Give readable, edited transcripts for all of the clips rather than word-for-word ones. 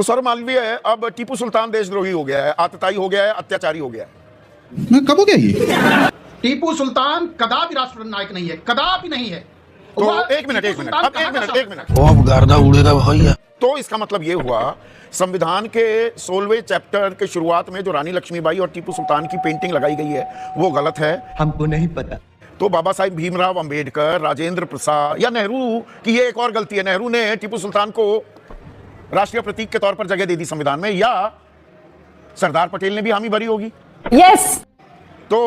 तो सौरभ मालवीय अब टीपू सुल्तान देशद्रोही हो गया है, आतताई हो गया है, अत्याचारी हो गया है। कब हो गया ये? टीपू सुल्तान कदापि राष्ट्र नायक नहीं है, कदापि नहीं है। तो एक मिनट वो अब गर्दा उड़ेगा भैया। तो इसका मतलब ये हुआ संविधान के 16वें चैप्टर के शुरुआत में जो रानी लक्ष्मीबाई और टीपू सुल्तान की पेंटिंग लगाई गई है वो गलत है। हमको नहीं पता। तो बाबा साहिब भीमराव अंबेडकर, राजेंद्र प्रसाद या नेहरू की ये एक और गलती है। नेहरू ने टीपू सुल्तान को राष्ट्रीय प्रतीक के तौर पर जगह दे दी संविधान में, या सरदार पटेल ने भी हामी भरी होगी। यस। तो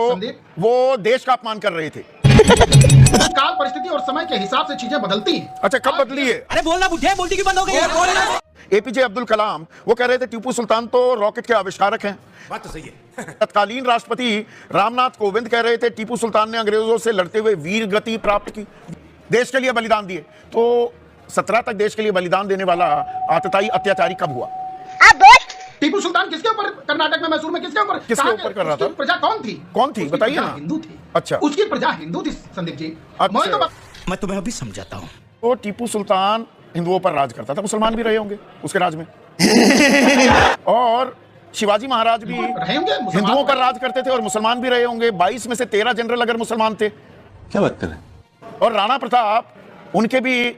वो देश का अपमान कर रहे थे। काल परिस्थिति और समय के हिसाब से चीजें बदलती हैं। अच्छा, कब बदली है? अरे बोलना बुढ़िया, बोलती क्यों बंद हो गई? एपीजे अब्दुल कलाम वो कह रहे थे टीपू सुल्तान तो रॉकेट के आविष्कारक हैं। बात तो सही है। तत्कालीन राष्ट्रपति रामनाथ कोविंद कह रहे थे टीपू सुल्तान ने अंग्रेजों से लड़ते हुए वीर गति प्राप्त की, देश के लिए बलिदान दिए। तो 17 तक देश के लिए बलिदान देने वाला आतताई अत्याचारी कब हुआ? टीपू सुल्तान किसके ऊपर, कर्नाटक में मैसूर में किसके ऊपर कर रहा था? प्रजा कौन थी? कौन थी बताइए ना। हिंदू थी। अच्छा, उसकी प्रजा हिंदू थी संदीप जी। अच्छा। मैं तुम्हें अभी समझाता हूँ। तो टीपू सुल्तान हिंदुओं पर राज करता था, मुसलमान भी रहे होंगे उसके राज में। और शिवाजी महाराज भी हिंदुओं पर राज करते थे और मुसलमान भी रहे होंगे। 22 में से 13 जनरल अगर मुसलमान थे। क्या बात कर रहे हैं? और राणा प्रताप उनके भी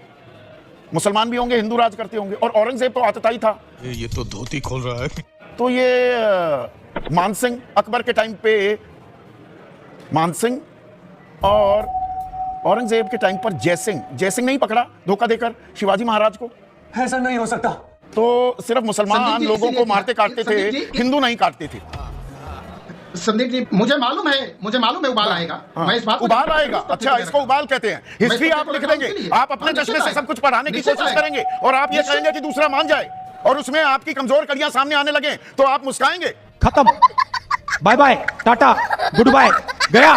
मुसलमान भी होंगे, हिंदू राज करते होंगे। और औरंगजेब तो आतताई था। ये तो धोती खोल रहा है। तो ये मानसिंह अकबर के टाइम पे, मानसिंह और औरंगजेब के टाइम पर जयसिंह नहीं पकड़ा धोखा देकर शिवाजी महाराज को? ऐसा नहीं हो सकता। तो सिर्फ मुसलमान लोगों को मारते काटते थे, हिंदू नहीं काटते थे। संदीप जी मुझे मालूम है उबाल आएगा। हाँ, मैं इस बात उबाल आएगा। अच्छा, इसको उबाल कहते हैं। हिस्ट्री आप लिख देंगे, आप अपने चश्मे से सब कुछ पढ़ाने की कोशिश करेंगे और आप ये कहेंगे कि दूसरा मान जाए और उसमें आपकी कमजोर कड़ियां सामने आने लगे तो आप मुस्काएंगे। खत्म, बाय बाय, टाटा, गुड बाय, गया।